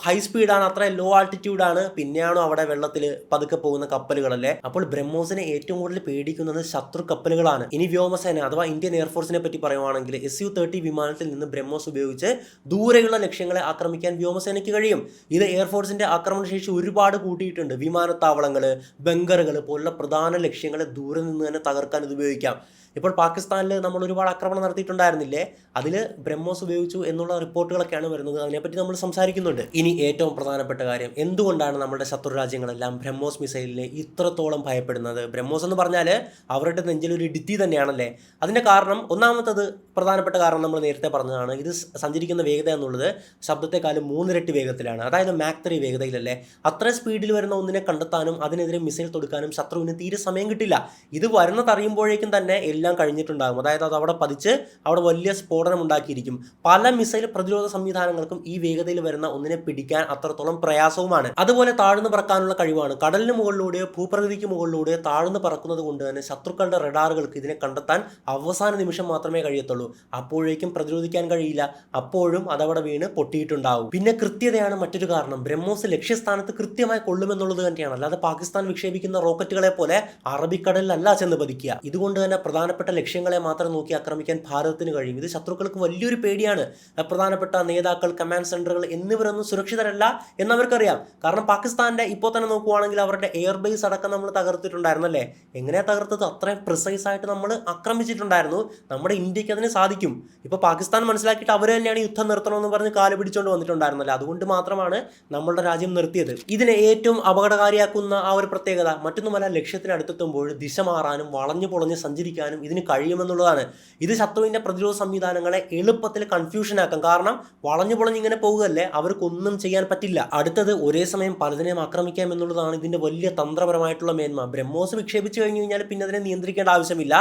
ഹൈ സ്പീഡാണ്, അത്രയും ലോ ആൾട്ടിറ്റ്യൂഡാണ്. പിന്നെയാണോ അവിടെ വെള്ളത്തിൽ പതുക്കെ പോകുന്ന കപ്പലുകളല്ലേ. അപ്പോൾ ബ്രഹ്മോസിനെ ഏറ്റവും കൂടുതൽ പേടിക്കുന്നത് ശത്രു കപ്പലുകളാണ്. ഇനി വ്യോമസേന അഥവാ ഇന്ത്യൻ എയർഫോഴ്സിനെ പറ്റി പറയുവാണെങ്കിൽ Su-30 വിമാനത്തിൽ നിന്ന് ബ്രഹ്മോസ് ഉപയോഗിച്ച് ദൂരെയുള്ള ലക്ഷ്യങ്ങളെ ആക്രമിക്കാൻ വ്യോമസേനയ്ക്ക് കഴിയും. ഇത് എയർഫോഴ്സിന്റെ ആക്രമണശേഷി ഒരുപാട് കൂട്ടിയിട്ടുണ്ട്. വിമാനത്താവളങ്ങൾ, ബങ്കറുകൾ പോലുള്ള പ്രധാന ലക്ഷ്യങ്ങളെ ദൂരെ നിന്ന് തന്നെ തകർക്കാൻ ഇത് ഉപയോഗിക്കാം. ഇപ്പോൾ പാകിസ്ഥാനിൽ നമ്മൾ ഒരുപാട് ആക്രമണം നടത്തിയിട്ടുണ്ടായിരുന്നില്ലേ, അതിൽ ബ്രഹ്മോസ് ഉപയോഗിച്ചു എന്നുള്ള റിപ്പോർട്ടുകളൊക്കെയാണ് വരുന്നത്. അതിനെപ്പറ്റി നമ്മൾ സംസാരിക്കുന്നുണ്ട്. ഇനി ഏറ്റവും പ്രധാനപ്പെട്ട കാര്യം, എന്തുകൊണ്ടാണ് നമ്മുടെ ശത്രു രാജ്യങ്ങളെല്ലാം ബ്രഹ്മോസ് മിസൈലിനെ ഇത്രത്തോളം ഭയപ്പെടുന്നത്? ബ്രഹ്മോസ് എന്ന് പറഞ്ഞാൽ അവരുടെ നെഞ്ചിലൊരു ഇടുത്തി തന്നെയാണല്ലേ. അതിൻ്റെ കാരണം, ഒന്നാമത്തത് പ്രധാനപ്പെട്ട കാരണം നമ്മൾ നേരത്തെ പറഞ്ഞതാണ്. ഇത് സഞ്ചരിക്കുന്ന വേഗത എന്നുള്ളത് ശബ്ദത്തെക്കാളും 3 ഇരട്ടി വേഗത്തിലാണ്. അതായത് മാക് 3 വേഗതയിലല്ലേ. അത്ര സ്പീഡിൽ വരുന്ന ഒന്നിനെ കണ്ടെത്താനും അതിനെതിരെ മിസൈൽ തൊടുക്കാനും ശത്രുവിന് തീരെ സമയം കിട്ടില്ല. ഇത് വരുന്നത് അറിയുമ്പോഴേക്കും തന്നെ എല്ലാം കഴിഞ്ഞിട്ടുണ്ടാകും. അതായത് അത് അവിടെ പതിച്ച് അവിടെ വലിയ സ്ഫോടനം ഉണ്ടാക്കിയിരിക്കും. പല മിസൈൽ പ്രതിരോധ സംവിധാനങ്ങൾക്കും ഈ വേഗതയിൽ വരുന്ന ഒന്നിനെ പിടിക്കാൻ അത്രത്തോളം പ്രയാസവുമാണ്. അതുപോലെ താഴ്ന്നു പറക്കാനുള്ള കഴിവാണ്. കടലിന് മുകളിലൂടെയോ ഭൂപ്രകൃതിക്ക് മുകളിലൂടെയോ താഴ്ന്നു പറക്കുന്നത് കൊണ്ട് തന്നെ ശത്രുക്കളുടെ റഡാറുകൾക്ക് ഇതിനെ കണ്ടെത്താൻ അവസാന നിമിഷം മാത്രമേ കഴിയത്തുള്ളൂ. അപ്പോഴേക്കും പ്രതിരോധിക്കാൻ കഴിയില്ല. അപ്പോഴും അതവിടെ വീണ് പൊട്ടിയിട്ടുണ്ടാവും. പിന്നെ കൃത്യതയാണ് മറ്റൊരു കാരണം. ബ്രഹ്മോസ് ലക്ഷ്യസ്ഥാനത്ത് കൃത്യമായി കൊള്ളുമെന്നുള്ളത് തന്നെയാണ്. അല്ലാതെ പാകിസ്ഥാൻ വിക്ഷേപിക്കുന്ന റോക്കറ്റുകളെ പോലെ അറബിക്കടലിലല്ല ചെന്ന് പതിക്കുക. ഇതുകൊണ്ട് തന്നെ പ്രധാനപ്പെട്ട ലക്ഷ്യങ്ങളെ മാത്രം നോക്കി ആക്രമിക്കാൻ ഭാരതത്തിന് കഴിയും. ഇത് ശത്രുക്കൾക്ക് വലിയൊരു പേടിയാണ്. പ്രധാനപ്പെട്ട നേതാക്കൾ, കമാൻഡ് സെന്ററുകൾ എന്നിവരൊന്നും സുരക്ഷിതരല്ല എന്നവർക്കറിയാം. കാരണം പാകിസ്ഥാന്റെ ഇപ്പോൾ തന്നെ നോക്കുവാണെങ്കിൽ അവരുടെ എയർബേസ് അടക്കം നമ്മൾ തകർത്തിട്ടുണ്ടായിരുന്നല്ലേ. എങ്ങനെയാ തകർത്തത്? അത്രയും പ്രിസൈസ് ആയിട്ട് നമ്മൾ ആക്രമിച്ചിട്ടുണ്ടായിരുന്നു. നമ്മുടെ ഇന്ത്യക്ക് അതിന് സാധിക്കും. ഇപ്പോൾ പാകിസ്ഥാൻ മനസ്സിലാക്കിയിട്ട് അവർ തന്നെയാണ് യുദ്ധം നിർത്തണമെന്ന് പറഞ്ഞ് കാല് പിടിച്ചുകൊണ്ട് വന്നിട്ടുണ്ടായിരുന്നല്ലേ. അതുകൊണ്ട് മാത്രമാണ് നമ്മളുടെ രാജ്യം നിർത്തിയത്. ഇതിനെ ഏറ്റവും അപകടകാരിയാക്കുന്ന ആ ഒരു പ്രത്യേകത മറ്റൊന്നുമല്ല, ലക്ഷ്യത്തിനടുത്തെത്തുമ്പോൾ ദിശ മാറാനും വളഞ്ഞു പൊളഞ്ഞ് സഞ്ചരിക്കാനും ഇതിന് കഴിയുമെന്നുള്ളതാണ്. ഇത് ശത്രുവിന്റെ പ്രതിരോധ സംവിധാനങ്ങളെ എളുപ്പത്തിൽ കൺഫ്യൂഷൻ ആക്കാം. കാരണം വളഞ്ഞു പൊളഞ്ഞ് ഇങ്ങനെ പോകുകയല്ലേ, അവർക്കൊന്നും ചെയ്യാൻ പറ്റില്ല. അടുത്തത് ഒരേ സമയം പലതിനെയും ആക്രമിക്കാം എന്നുള്ളതാണ് ഇതിന്റെ വലിയ തന്ത്രപരമായിട്ടുള്ള മേന്മ. ബ്രഹ്മോസ് വിക്ഷേപിച്ചു കഴിഞ്ഞു കഴിഞ്ഞാൽ പിന്നെ അതിനെ നിയന്ത്രിക്കേണ്ട ആവശ്യമില്ല.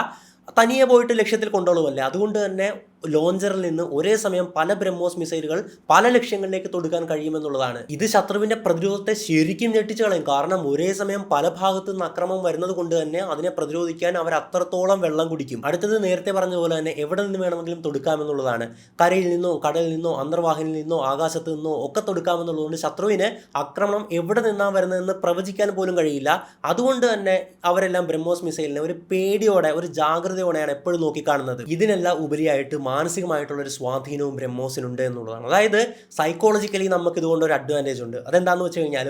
തനിയെ പോയിട്ട് ലക്ഷ്യത്തിൽ കൊണ്ടുപോകുമല്ലേ. അതുകൊണ്ട് തന്നെ ലോഞ്ചറിൽ നിന്ന് ഒരേ സമയം പല ബ്രഹ്മോസ് മിസൈലുകൾ പല ലക്ഷ്യങ്ങളിലേക്ക് തൊടുക്കാൻ കഴിയുമെന്നുള്ളതാണ്. ഇത് ശത്രുവിന്റെ പ്രതിരോധത്തെ ശരിക്കും ഞെട്ടിച്ചു കളയും. കാരണം ഒരേ സമയം പല ഭാഗത്തു നിന്ന് അക്രമം വരുന്നത് കൊണ്ട് തന്നെ അതിനെ പ്രതിരോധിക്കാൻ അവർ അത്രത്തോളം വെള്ളം കുടിക്കും. അടുത്തത് നേരത്തെ പറഞ്ഞ പോലെ തന്നെ എവിടെ നിന്ന് വേണമെങ്കിലും തൊടുക്കാമെന്നുള്ളതാണ്. കരയിൽ നിന്നോ കടലിൽ നിന്നോ അന്തർവാഹിനിയിൽ നിന്നോ ആകാശത്ത് നിന്നോ ഒക്കെ തൊടുക്കാമെന്നുള്ളതുകൊണ്ട് ശത്രുവിന് ആക്രമണം എവിടെ നിന്നാണ് വരുന്നതെന്ന് പ്രവചിക്കാൻ പോലും കഴിയില്ല. അതുകൊണ്ട് തന്നെ അവരെല്ലാം ബ്രഹ്മോസ് മിസൈലിനെ ഒരു പേടിയോടെ, ഒരു ജാഗ്രതയോടെയാണ് എപ്പോഴും നോക്കിക്കാണുന്നത്. ഇതിനെല്ലാം ഉപരിയായിട്ട് മാനസികമായിട്ടുള്ളൊരു സ്വാധീനവും ബ്രഹ്മോസിനുണ്ട് എന്നുള്ളതാണ്. അതായത് സൈക്കോളജിക്കലി നമുക്ക് ഇതുകൊണ്ട് ഒരു അഡ്വാൻറ്റേജ് ഉണ്ട്. അതെന്താണെന്ന് വെച്ച് കഴിഞ്ഞാൽ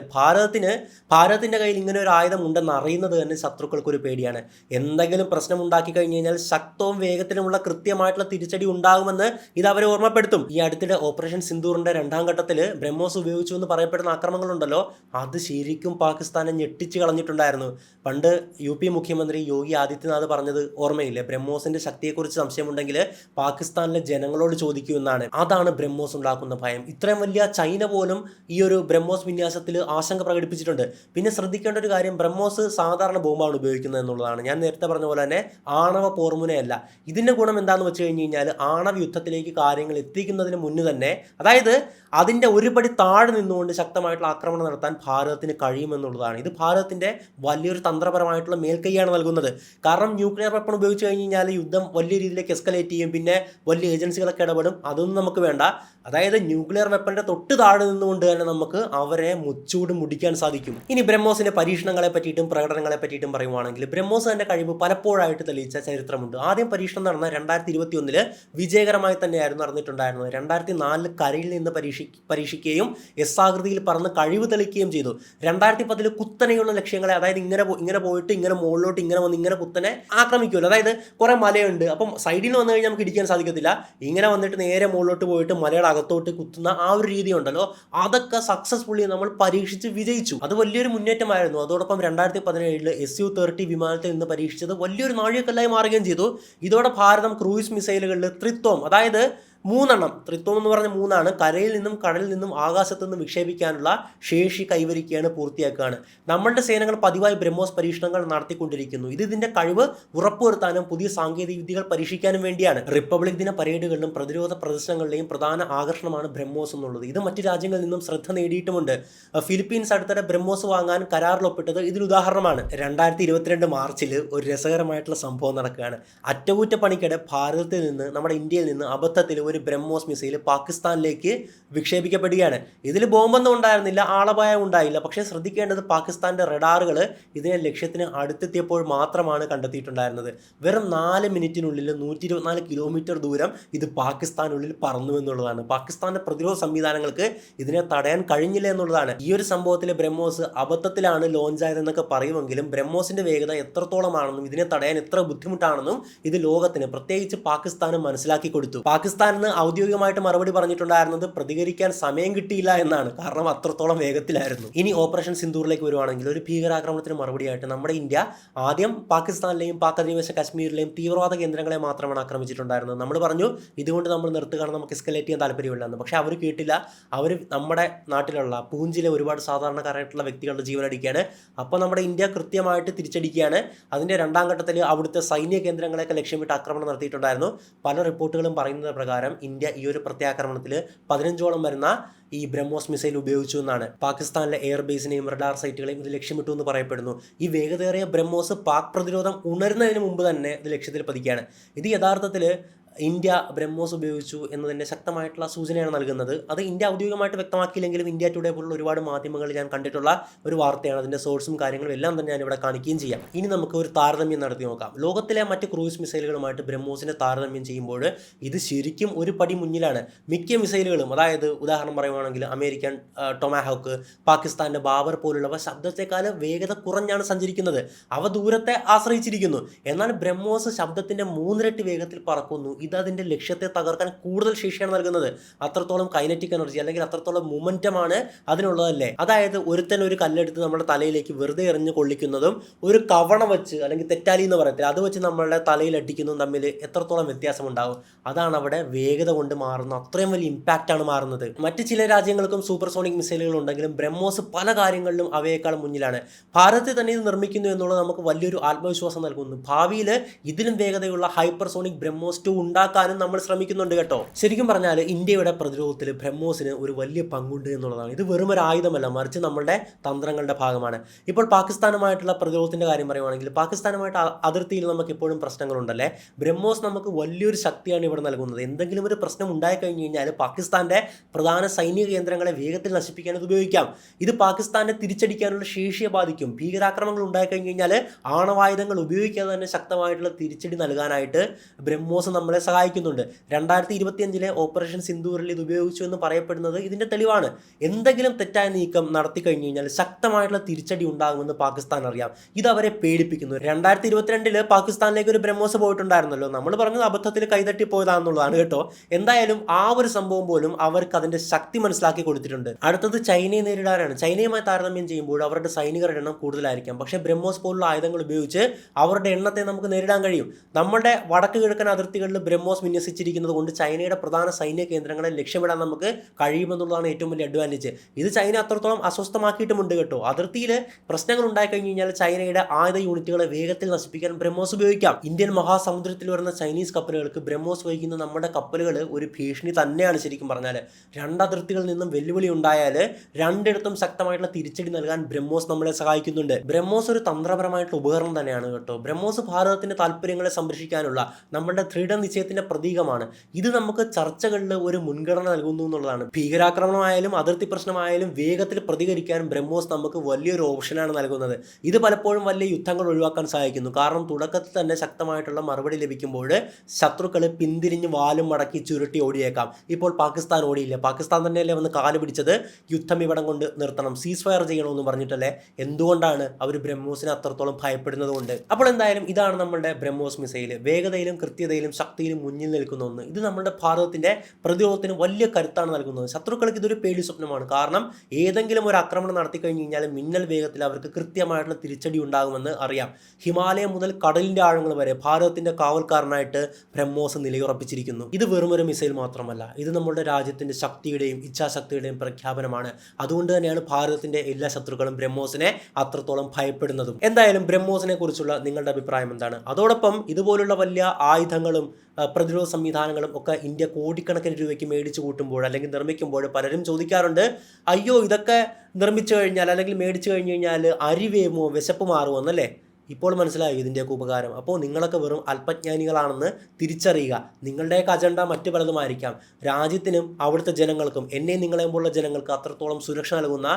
ഭാരതത്തിൻ്റെ കയ്യിൽ ഇങ്ങനെ ഒരു ആയുധം ഉണ്ടെന്ന് അറിയുന്നത് തന്നെ ശത്രുക്കൾക്കൊരു പേടിയാണ്. എന്തെങ്കിലും പ്രശ്നം ഉണ്ടാക്കി കഴിഞ്ഞ് കഴിഞ്ഞാൽ ശക്തവും വേഗത്തിലുമുള്ള കൃത്യമായിട്ടുള്ള തിരിച്ചടി ഉണ്ടാകുമെന്ന് ഇത് അവരെ ഓർമ്മപ്പെടുത്തും. ഈ അടുത്തിടെ ഓപ്പറേഷൻ സിന്ദൂറിന്റെ 2ാം ഘട്ടത്തിൽ ബ്രഹ്മോസ് ഉപയോഗിച്ചു എന്ന് പറയപ്പെടുന്ന ആക്രമണങ്ങളുണ്ടല്ലോ, അത് ശരിക്കും പാകിസ്ഥാനെ ഞെട്ടിച്ച് കളഞ്ഞിട്ടുണ്ടായിരുന്നു. പണ്ട് UP മുഖ്യമന്ത്രി യോഗി ആദിത്യനാഥ് പറഞ്ഞത് ഓർമ്മയില്ലേ? ബ്രഹ്മോസിന്റെ ശക്തിയെക്കുറിച്ച് സംശയമുണ്ടെങ്കിൽ പാകിസ്ഥാൻ പാകിസ്ഥാനിലെ ജനങ്ങളോട് ചോദിക്കുമെന്നാണ്. അതാണ് ബ്രഹ്മോസ് ഉണ്ടാക്കുന്ന ഭയം. ഇത്രയും വലിയ ചൈന പോലും ഈ ഒരു ബ്രഹ്മോസ് വിന്യാസത്തിൽ ആശങ്ക പ്രകടിപ്പിച്ചിട്ടുണ്ട്. പിന്നെ ശ്രദ്ധിക്കേണ്ട ഒരു കാര്യം, ബ്രഹ്മോസ് സാധാരണ ബോംബാണ് ഉപയോഗിക്കുന്നത് എന്നുള്ളതാണ്. ഞാൻ നേരത്തെ പറഞ്ഞ പോലെ തന്നെ ആണവ പോർമുനയല്ല. ഇതിൻ്റെ ഗുണം എന്താണെന്ന് വെച്ച് കഴിഞ്ഞ് കഴിഞ്ഞാൽ ആണവ യുദ്ധത്തിലേക്ക് കാര്യങ്ങൾ എത്തിക്കുന്നതിന് മുന്നേ തന്നെ, അതായത് അതിൻ്റെ ഒരു പടി താഴെ നിന്നുകൊണ്ട് ശക്തമായിട്ടുള്ള ആക്രമണം നടത്താൻ ഭാരതത്തിന് കഴിയുമെന്നുള്ളതാണ്. ഇത് ഭാരതത്തിൻ്റെ വലിയൊരു തന്ത്രപരമായിട്ടുള്ള മേൽക്കൈയാണ് നൽകുന്നത്. കാരണം ന്യൂക്ലിയർ വെപ്പൺ ഉപയോഗിച്ച് കഴിഞ്ഞ് കഴിഞ്ഞാൽ യുദ്ധം വലിയ രീതിയിലേക്ക് എസ്കലേറ്റ് ചെയ്യും, പിന്നെ വലിയ ഏജൻസികളൊക്കെ ഇടപെടും. അതൊന്നും നമുക്ക് വേണ്ട. അതായത് ന്യൂക്ലിയർ വെപ്പൻ്റെ തൊട്ട് താഴെ നിന്നുകൊണ്ട് തന്നെ നമുക്ക് അവരെ മുച്ചൂട് മുടിക്കാൻ സാധിക്കും. ഇനി ബ്രഹ്മോസിൻ്റെ പരീക്ഷണങ്ങളെ പറ്റിയിട്ടും പ്രകടനങ്ങളെ പറ്റിയിട്ടും പറയുവാണെങ്കിൽ, ബ്രഹ്മോസ് തൻ്റെ കഴിവ് പലപ്പോഴായിട്ട് തെളിയിച്ച ചരിത്രമുണ്ട്. ആദ്യം പരീക്ഷണം നടന്ന 2021 വിജയകരമായി തന്നെയായിരുന്നു നടന്നിട്ടുണ്ടായിരുന്നത്. 2004 കരയിൽ നിന്ന് പരീക്ഷിക്കുകയും എസ് ആകൃതിയിൽ പറന്ന് കഴിവ് തെളിയിക്കുകയും ചെയ്തു. 2010 കുത്തനെയുള്ള ലക്ഷ്യങ്ങളെ, അതായത് ഇങ്ങനെ പോയിട്ട് ഇങ്ങനെ മുകളിലോട്ട് ഇങ്ങനെ വന്ന് ഇങ്ങനെ കുത്തനെ ആക്രമിക്കുമല്ലോ. അതായത് കുറേ മലയുണ്ട്, അപ്പം സൈഡിൽ വന്നു കഴിഞ്ഞാൽ നമുക്ക് ഇടിക്കാൻ സാധിക്കത്തില്ല. ഇങ്ങനെ വന്നിട്ട് നേരെ മുകളിലോട്ട് പോയിട്ട് മലയുടെ അകത്തോട്ട് കുത്തുന്ന ആ ഒരു രീതി ഉണ്ടല്ലോ, അതൊക്കെ സക്സസ്ഫുള്ളി നമ്മൾ പരീക്ഷിച്ച് വിജയിച്ചു. അത് വലിയൊരു മുന്നേറ്റമായിരുന്നു. അതോടൊപ്പം 2017 Su-30 വിമാനത്തിൽ നിന്ന് പരീക്ഷിച്ചത് വലിയൊരു നാഴികക്കല്ലായി മാറുകയും ചെയ്തു. ഇതോടെ ഭാരതം ക്രൂയിസ് മിസൈലുകളിൽ ത്രിത്വം, അതായത് 3 ത്രിത്വം എന്ന് പറഞ്ഞ 3 കരയിൽ നിന്നും കടലിൽ നിന്നും ആകാശത്തു നിന്നും വിക്ഷേപിക്കാനുള്ള ശേഷി കൈവരിക്കുകയാണ്, പൂർത്തിയാക്കുകയാണ്. നമ്മളുടെ സേനകൾ പതിവായി ബ്രഹ്മോസ് പരീക്ഷണങ്ങൾ നടത്തിക്കൊണ്ടിരിക്കുന്നു. ഇതിന്റെ കഴിവ് ഉറപ്പുവരുത്താനും പുതിയ സാങ്കേതിക വിദ്യകൾ പരീക്ഷിക്കാനും വേണ്ടിയാണ്. റിപ്പബ്ലിക് ദിന പരേഡുകളിലും പ്രതിരോധ പ്രദർശനങ്ങളിലെയും പ്രധാന ആകർഷണമാണ് ബ്രഹ്മോസ് എന്നുള്ളത്. ഇത് മറ്റു രാജ്യങ്ങളിൽ നിന്നും ശ്രദ്ധ നേടിയിട്ടുമുണ്ട്. ഫിലിപ്പീൻസ് അടുത്തിടെ ബ്രഹ്മോസ് വാങ്ങാൻ കരാറിലൊപ്പിട്ടത് ഇതിനുദാഹരണമാണ്. 2022 മാർച്ചിൽ ഒരു രസകരമായിട്ടുള്ള സംഭവം നടക്കുകയാണ്. അറ്റകുറ്റപ്പണിക്കിടെ ഭാരതത്തിൽ നിന്ന്, നമ്മുടെ ഇന്ത്യയിൽ നിന്ന് അബദ്ധത്തിൽ ഒരു ബ്രഹ്മോസ് മിസൈൽ പാകിസ്ഥാനിലേക്ക് വിക്ഷേപിക്കപ്പെടുകയാണ്. ഇതിൽ ബോംബൊന്നും ഉണ്ടായിരുന്നില്ല, ആളപായം ഉണ്ടായില്ല. പക്ഷേ ശ്രദ്ധിക്കേണ്ടത്, പാകിസ്ഥാൻ്റെ റഡാറുകൾ ഇതിനെ ലക്ഷ്യത്തിന് അടുത്തെത്തിയപ്പോൾ മാത്രമാണ് കണ്ടെത്തിയിട്ടുണ്ടായിരുന്നത്. വെറും 4 മിനിറ്റിനുള്ളിൽ 124 കിലോമീറ്റർ ദൂരം ഇത് പാകിസ്ഥാനുള്ളിൽ പറന്നു എന്നുള്ളതാണ്. പാകിസ്ഥാൻ്റെ പ്രതിരോധ സംവിധാനങ്ങൾക്ക് ഇതിനെ തടയാൻ കഴിഞ്ഞില്ല എന്നുള്ളതാണ്. ഈ ഒരു സംഭവത്തിൽ ബ്രഹ്മോസ് അബദ്ധത്തിലാണ് ലോഞ്ച് ആയതെന്നൊക്കെ പറയുമെങ്കിലും ബ്രഹ്മോസിന്റെ വേഗത എത്രത്തോളമാണെന്നും ഇതിനെ തടയാൻ എത്ര ബുദ്ധിമുട്ടാണെന്നും ഇത് ലോകത്തിന്, പ്രത്യേകിച്ച് പാകിസ്ഥാന് മനസ്സിലാക്കി കൊടുത്തു. പാകിസ്ഥാനിന് ഔദ്യോഗികമായിട്ട് മറുപടി പറഞ്ഞിട്ടുണ്ടായിരുന്നത് പ്രതികരിക്കാൻ സമയം കിട്ടിയില്ല എന്നാണ്. കാരണം അത്രത്തോളം വേഗത്തിലായിരുന്നു. ഇനി ഓപ്പറേഷൻ സിന്ദൂറിലേക്ക് വരുവാണെങ്കിൽ, ഒരു ഭീകരാക്രമണത്തിന് മറുപടിയായിട്ട് നമ്മുടെ ഇന്ത്യ ആദ്യം പാകിസ്ഥാനിലെയും പാക് അധിനിവേശ കശ്മീരിലെയും തീവ്രവാദ കേന്ദ്രങ്ങളെ മാത്രമാണ് ആക്രമിച്ചിട്ടുണ്ടായിരുന്നത്. നമ്മൾ പറഞ്ഞു ഇതുകൊണ്ട് നമ്മൾ നിർത്തുകയാണ്, നമുക്ക് എസ്കലേറ്റ് ചെയ്യാൻ താല്പര്യമില്ലെന്ന്. പക്ഷേ അവർ കേട്ടില്ല. അവർ നമ്മുടെ നാട്ടിലുള്ള പൂഞ്ചിലെ ഒരുപാട് സാധാരണക്കാരായിട്ടുള്ള വ്യക്തികളുടെ ജീവനടിക്കുകയാണ്. അപ്പോൾ നമ്മുടെ ഇന്ത്യ കൃത്യമായിട്ട് തിരിച്ചടിക്കുകയാണ്. അതിൻ്റെ 2ാം ഘട്ടത്തിൽ അവിടുത്തെ സൈനിക കേന്ദ്രങ്ങളെയൊക്കെ ലക്ഷ്യമിട്ട് ആക്രമണം നടത്തിയിട്ടുണ്ടായിരുന്നു. പല റിപ്പോർട്ടുകളും പറയുന്നത് പ്രകാരം ഇന്ത്യ ഈ ഒരു പ്രത്യാക്രമണത്തിൽ 15ഓളം വരുന്ന ഈ ബ്രഹ്മോസ് മിസൈൽ ഉപയോഗിച്ചു എന്നാണ്. പാകിസ്ഥാനിലെ എയർബേസിനെയും റഡാർ സൈറ്റുകളെയും ഇത് ലക്ഷ്യമിട്ടു എന്ന് പറയപ്പെടുന്നു. ഈ വേഗതയേറിയ ബ്രഹ്മോസ് പാക് പ്രതിരോധം ഉണരുന്നതിന് മുമ്പ് തന്നെ ഇത് ലക്ഷ്യത്തിൽ പതിക്കുകയാണ്. ഇത് യഥാർത്ഥത്തിൽ ഇന്ത്യ ബ്രഹ്മോസ് ഉപയോഗിച്ചു എന്നതിൻ്റെ ശക്തമായിട്ടുള്ള സൂചനയാണ് നൽകുന്നത്. അത് ഇന്ത്യ ഔദ്യോഗികമായിട്ട് വ്യക്തമാക്കിയില്ലെങ്കിലും ഇന്ത്യ ടുഡേ പോലുള്ള ഒരുപാട് മാധ്യമങ്ങളിൽ ഞാൻ കണ്ടിട്ടുള്ള ഒരു വാർത്തയാണ്. അതിൻ്റെ സോഴ്സും കാര്യങ്ങളും എല്ലാം തന്നെ ഞാൻ ഇവിടെ കാണിക്കുകയും ചെയ്യാം. ഇനി നമുക്ക് ഒരു താരതമ്യം നടത്തി നോക്കാം. ലോകത്തിലെ മറ്റ് ക്രൂയിസ് മിസൈലുകളുമായിട്ട് ബ്രഹ്മോസിനെ താരതമ്യം ചെയ്യുമ്പോൾ ഇത് ശരിക്കും ഒരു പടി മുന്നിലാണ്. മിക്ക മിസൈലുകളും, അതായത് ഉദാഹരണം പറയുവാണെങ്കിൽ അമേരിക്കൻ ടൊമാഹോക്ക്, പാകിസ്ഥാൻ്റെ ബാബർ പോലുള്ളവ ശബ്ദത്തെക്കാൾ വേഗത കുറഞ്ഞാണ് സഞ്ചരിക്കുന്നത്. അവ ദൂരത്തെ ആശ്രയിച്ചിരിക്കുന്നു. എന്നാൽ ബ്രഹ്മോസ് ശബ്ദത്തിൻ്റെ 3 ഇരട്ടി വേഗത്തിൽ പറക്കുന്നു. ഇത് അതിൻ്റെ ലക്ഷ്യത്തെ തകർക്കാൻ കൂടുതൽ ശേഷിയാണ് നൽകുന്നത്. അത്രത്തോളം കൈനറ്റിക് എനർജി, അല്ലെങ്കിൽ അത്രത്തോളം മൊമെൻറ്റമാണ് അതിനുള്ളതല്ലേ. അതായത് ഒരുത്തൻ ഒരു കല്ലെടുത്ത് നമ്മുടെ തലയിലേക്ക് വെറുതെ എറിഞ്ഞ് കൊള്ളിക്കുന്നതും ഒരു കവണ വെച്ച്, അല്ലെങ്കിൽ തെറ്റാലി എന്ന് പറയത്തില്ല, അത് വെച്ച് നമ്മളുടെ തലയിൽ അടിക്കുന്നതും തമ്മിൽ എത്രത്തോളം വ്യത്യാസമുണ്ടാകും. അതാണ് അവിടെ വേഗത കൊണ്ട് മാറുന്ന അത്രയും വലിയ ഇമ്പാക്റ്റാണ് മാറുന്നത്. മറ്റ് ചില രാജ്യങ്ങൾക്കും സൂപ്പർസോണിക് മിസൈലുകൾ ഉണ്ടെങ്കിലും ബ്രഹ്മോസ് പല കാര്യങ്ങളിലും അവയേക്കാൾ മുന്നിലാണ്. ഭാരതത്തിൽ തന്നെ ഇത് നിർമ്മിക്കുന്നു എന്നുള്ളത് നമുക്ക് വലിയൊരു ആത്മവിശ്വാസം നൽകുന്നു. ഭാവിയിൽ ഇതിലും വേഗതയുള്ള ഹൈപ്പർസോണിക് ബ്രഹ്മോസ് 2 ഉണ്ടാക്കാനും നമ്മൾ ശ്രമിക്കുന്നുണ്ട് കേട്ടോ. ശരിക്കും പറഞ്ഞാൽ ഇന്ത്യയുടെ പ്രതിരോധത്തിൽ ബ്രഹ്മോസിന് ഒരു വലിയ പങ്കുണ്ട് എന്നുള്ളതാണ്. ഇത് വെറും ഒരു ആയുധമല്ല, മറിച്ച് നമ്മളുടെ തന്ത്രങ്ങളുടെ ഭാഗമാണ്. ഇപ്പോൾ പാകിസ്ഥാനുമായിട്ടുള്ള പ്രതിരോധത്തിൻ്റെ കാര്യം പറയുവാണെങ്കിൽ, പാകിസ്ഥാനുമായിട്ട് അതിർത്തിയിൽ നമുക്ക് എപ്പോഴും പ്രശ്നങ്ങളുണ്ടല്ലേ. ബ്രഹ്മോസ് നമുക്ക് വലിയൊരു ശക്തിയാണ് ഇവിടെ നൽകുന്നത്. എന്തെങ്കിലും ഒരു പ്രശ്നം ഉണ്ടായിക്കഴിഞ്ഞ് കഴിഞ്ഞാൽ പാകിസ്ഥാൻ്റെ പ്രധാന സൈനിക കേന്ദ്രങ്ങളെ വേഗത്തിൽ നശിപ്പിക്കാൻ ഇത് ഉപയോഗിക്കാം. ഇത് പാകിസ്ഥാനെ തിരിച്ചടിക്കാനുള്ള ശേഷിയെ ബാധിക്കും. ഭീകരാക്രമണങ്ങൾ ഉണ്ടായിക്കഴിഞ്ഞ് കഴിഞ്ഞാൽ ആണവായുധങ്ങൾ ഉപയോഗിക്കാതെ തന്നെ ശക്തമായിട്ടുള്ള തിരിച്ചടി നൽകാനായിട്ട് ബ്രഹ്മോസ് നമ്മളെ സഹായിക്കുന്നുണ്ട്. 2025 ഓപ്പറേഷൻ സിന്ദൂറിൽ ഇത് ഉപയോഗിച്ചു എന്ന് പറയപ്പെടുന്നത് ഇതിൻ്റെ തെളിവാണ്. എന്തെങ്കിലും തെറ്റായ നീക്കം നടത്തി കഴിഞ്ഞു കഴിഞ്ഞാൽ ശക്തമായിട്ടുള്ള തിരിച്ചടി ഉണ്ടാകുമെന്ന് പാകിസ്ഥാൻ അറിയാം. ഇത് അവരെ പേടിപ്പിക്കുന്നു. 2022 പാകിസ്ഥാനിലേക്ക് ഒരു ബ്രഹ്മോസ് പോയിട്ടുണ്ടായിരുന്നല്ലോ. നമ്മൾ പറഞ്ഞത് അബദ്ധത്തിൽ കൈതട്ടി പോയതാണെന്നുള്ളതാണ് കേട്ടോ. എന്തായാലും ആ ഒരു സംഭവം പോലും അവർക്ക് അതിൻ്റെ ശക്തി മനസ്സിലാക്കി കൊടുത്തിട്ടുണ്ട്. അടുത്തത് ചൈനയെ നേരിടാനാണ്. ചൈനയുമായി താരതമ്യം ചെയ്യുമ്പോൾ അവരുടെ സൈനികരുടെ എണ്ണം കൂടുതലായിരിക്കാം. പക്ഷേ ബ്രഹ്മോസ് പോലുള്ള ആയുധങ്ങൾ ഉപയോഗിച്ച് അവരുടെ എണ്ണത്തെ നമുക്ക് നേരിടാൻ കഴിയും. നമ്മുടെ വടക്ക് കിഴക്കൻ അതിർത്തികളിൽ ബ്രഹ്മോസ് വിന്യസിച്ചിരിക്കുന്നത് കൊണ്ട് ചൈനയുടെ പ്രധാന സൈന്യ കേന്ദ്രങ്ങളെ ലക്ഷ്യമിടാൻ നമുക്ക് കഴിയുമെന്നുള്ളതാണ് ഏറ്റവും വലിയ അഡ്വാൻറ്റേജ്. ഇത് ചൈന അത്രത്തോളം അസ്വസ്ഥമാക്കിയിട്ടുമുണ്ട് കേട്ടോ. അതിർത്തിയിൽ പ്രശ്നങ്ങൾ ഉണ്ടായി കഴിഞ്ഞ് കഴിഞ്ഞാൽ ചൈനയുടെ ആയുധ യൂണിറ്റുകളെ വേഗത്തിൽ നശിപ്പിക്കാൻ ബ്രഹ്മോസ് ഉപയോഗിക്കാം. ഇന്ത്യൻ മഹാസമുദ്രത്തിൽ വരുന്ന ചൈനീസ് കപ്പലുകൾക്ക് ബ്രഹ്മോസ് വഹിക്കുന്ന നമ്മുടെ കപ്പലുകൾ ഒരു ഭീഷണി തന്നെയാണ്. ശരിക്കും പറഞ്ഞാൽ രണ്ടതിർത്തികളിൽ നിന്നും വെല്ലുവിളി ഉണ്ടായാൽ രണ്ടിടത്തും ശക്തമായിട്ടുള്ള തിരിച്ചടി നൽകാൻ ബ്രഹ്മോസ് നമ്മളെ സഹായിക്കുന്നുണ്ട്. ബ്രഹ്മോസ് ഒരു തന്ത്രപരമായിട്ടുള്ള ഉപകരണം തന്നെയാണ് കേട്ടോ. ബ്രഹ്മോസ് ഭാരതത്തിന്റെ താല്പര്യങ്ങളെ സംരക്ഷിക്കാനുള്ള നമ്മുടെ ദൃഢനിശ്ചയത്തിന്റെ പ്രതീകമാണ്. ഇത് നമുക്ക് ചർച്ചകളിൽ ഒരു മുൻഗണന നൽകുന്നു എന്നുള്ളതാണ്. ഭീകരാക്രമണമായാലും അതിർത്തി പ്രശ്നമായാലും വേഗത്തിൽ പ്രതികരിക്കാൻ ബ്രഹ്മോസ് നമുക്ക് വലിയൊരു ഓപ്ഷനാണ് നൽകുന്നത്. ഇത് പലപ്പോഴും വലിയ യുദ്ധങ്ങൾ ഒഴിവാക്കാൻ സഹായിക്കുന്നു. കാരണം തുടക്കത്തിൽ തന്നെ ശക്തമായിട്ടുള്ള മറുപടി ലഭിക്കുമ്പോൾ ശത്രുക്കൾ പിന്തിരിഞ്ഞ് വാലും മടക്കി ചുരുട്ടി ഓടിയേക്കാം. ഇപ്പോൾ പാകിസ്ഥാൻ ഓടിയില്ല. പാകിസ്ഥാൻ തന്നെയല്ലേ വന്ന് കാല് പിടിച്ചത്, യുദ്ധം ഇവിടം കൊണ്ട് നിർത്തണം, സീസ് ഫയർ ചെയ്യണമെന്ന് പറഞ്ഞിട്ടല്ലേ. എന്തുകൊണ്ടാണ് അവർ ബ്രഹ്മോസിനെ അത്രത്തോളം ഭയപ്പെടുന്നത് കൊണ്ട്. അപ്പോൾ എന്തായാലും ഇതാണ് നമ്മുടെ ബ്രഹ്മോസ് മിസൈൽ. വേഗതയിലും കൃത്യതയിലും ശക്തിയിലും മുന്നിൽ നിൽക്കുന്ന ഒന്ന്. ഇത് നമ്മുടെ ഭാരതത്തിന്റെ പ്രതിരോധത്തിന് വലിയ കരുത്താണ് നൽകുന്നത്. ശത്രുക്കൾക്ക് ഇതൊരു പേടി സ്വപ്നമാണ്. കാരണം ഏതെങ്കിലും ഒരു ആക്രമണം നടത്തി കഴിഞ്ഞ് കഴിഞ്ഞാൽ മിന്നൽ വേഗത്തിൽ അവർക്ക് കൃത്യമായിട്ടുള്ള തിരിച്ചടി ഉണ്ടാകുമെന്ന് അറിയാം. ഹിമാലയം മുതൽ കടലിന്റെ ആഴങ്ങൾ വരെ ഭാരതത്തിന്റെ കാവൽക്കാരനായിട്ട് ബ്രഹ്മോസ് നിലയുറപ്പിച്ചിരിക്കുന്നു. ഇത് വെറുമൊരു മിസൈൽ മാത്രമല്ല, ഇത് നമ്മുടെ രാജ്യത്തിന്റെ ശക്തിയുടെയും ഇച്ഛാശക്തിയുടെയും പ്രഖ്യാപനമാണ്. അതുകൊണ്ട് തന്നെയാണ് ഭാരതത്തിന്റെ എല്ലാ ശത്രുക്കളും ബ്രഹ്മോസിനെ അത്രത്തോളം ഭയപ്പെടുന്നതും. എന്തായാലും ബ്രഹ്മോസിനെ കുറിച്ചുള്ള നിങ്ങളുടെ അഭിപ്രായം എന്താണ്? അതോടൊപ്പം ഇതുപോലുള്ള വലിയ ആയുധങ്ങളും പ്രതിരോധ സംവിധാനങ്ങളും ഒക്കെ ഇന്ത്യ കോടിക്കണക്കിന് രൂപയ്ക്ക് മേടിച്ചു കൂട്ടുമ്പോൾ അല്ലെങ്കിൽ നിർമ്മിക്കുമ്പോൾ പലരും ചോദിക്കാറുണ്ട്, അയ്യോ ഇതൊക്കെ നിർമ്മിച്ചു കഴിഞ്ഞാൽ അല്ലെങ്കിൽ മേടിച്ചു കഴിഞ്ഞ് കഴിഞ്ഞാൽ അരി വേവുമോ, വിശപ്പ് മാറുമോ എന്നല്ലേ. ഇപ്പോൾ മനസ്സിലായി ഇതിൻ്റെയൊക്കെ ഉപകാരം. അപ്പോൾ നിങ്ങളൊക്കെ വെറും അല്പജ്ഞാനികളാണെന്ന് തിരിച്ചറിയുക. നിങ്ങളുടെയൊക്കെ അജണ്ട മറ്റു പലതുമായിരിക്കാം. രാജ്യത്തിനും അവിടുത്തെ ജനങ്ങൾക്കും എന്നെയും നിങ്ങളെയും പോലുള്ള ജനങ്ങൾക്ക് അത്രത്തോളം സുരക്ഷ നൽകുന്ന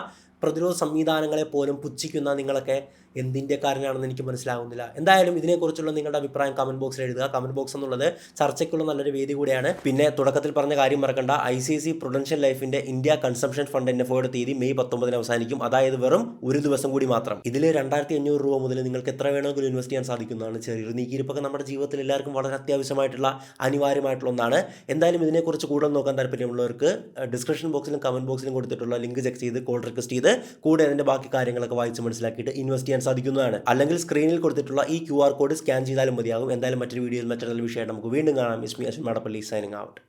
പ്രതിരോധ സംവിധാനങ്ങളെ പോലും പുച്ഛിക്കുന്ന നിങ്ങളൊക്കെ എന്തിൻ്റെ കാരനാണെന്ന് എനിക്ക് മനസ്സിലാകുന്നില്ല. എന്തായാലും ഇതിനെക്കുറിച്ചുള്ള നിങ്ങളുടെ അഭിപ്രായം കമൻറ്റ് ബോക്സിൽ എഴുതുക. കമൻറ്റ് ബോക്സ് എന്നുള്ളത് ചർച്ചയ്ക്കുള്ള നല്ലൊരു വേദി കൂടിയാണ്. പിന്നെ തുടക്കത്തിൽ പറഞ്ഞ കാര്യം മറക്കണ്ട, ICICI പ്രൊഡൻഷ്യൽ ലൈഫിൻ്റെ ഇന്ത്യ കൺസംഷൻ ഫണ്ട് NFOയുടെ തീയതി മെയ് 19 അവസാനിക്കും. അതായത് വെറും ഒരു ദിവസം കൂടി മാത്രം. ഇതിൽ 2500 രൂപ മുതൽ നിങ്ങൾക്ക് എത്ര വേണമെങ്കിലും ഇൻവെസ്റ്റ് ചെയ്യാൻ സാധിക്കുന്നതാണ്. ചെറിയൊരു നീക്കിയിരിപ്പൊക്കെ നമ്മുടെ ജീവിതത്തിൽ എല്ലാവർക്കും വളരെ അത്യാവശ്യമായിട്ടുള്ള അനിവാര്യമായിട്ടുള്ള ഒന്നാണ്. എന്തായാലും ഇതിനെക്കുറിച്ച് കൂടുതൽ നോക്കാൻ താല്പര്യമുള്ളവർക്ക് ഡിസ്ക്രിപ്ഷൻ ബോക്സിലും കമൻറ്റ് ബോക്സിലും കൊടുത്തിട്ടുള്ള ലിങ്ക് ചെക്ക് ചെയ്ത് കോൾ റിക്വസ്റ്റ് ചെയ്ത് കൂടെ അതിൻ്റെ ബാക്കി കാര്യങ്ങളൊക്കെ വായിച്ച് മനസ്സിലാക്കിയിട്ട് ഇൻവെസ്റ്റ് ചെയ്യാൻ സാധിക്കുന്നതാണ്. അല്ലെങ്കിൽ സ്ക്രീനിൽ കൊടുത്തിട്ടുള്ള ഈ QR കോഡ് സ്കാൻ ചെയ്താലും മതിയാകും. എന്തായാലും മറ്റൊരു വീഡിയോയിൽ മറ്റൊരു വിഷയമായിട്ട് നമുക്ക് വീണ്ടും കാണാം. ഇസ്മി അശ്വിൻ മാടപ്പള്ളി സൈനിങ് ഔട്ട്.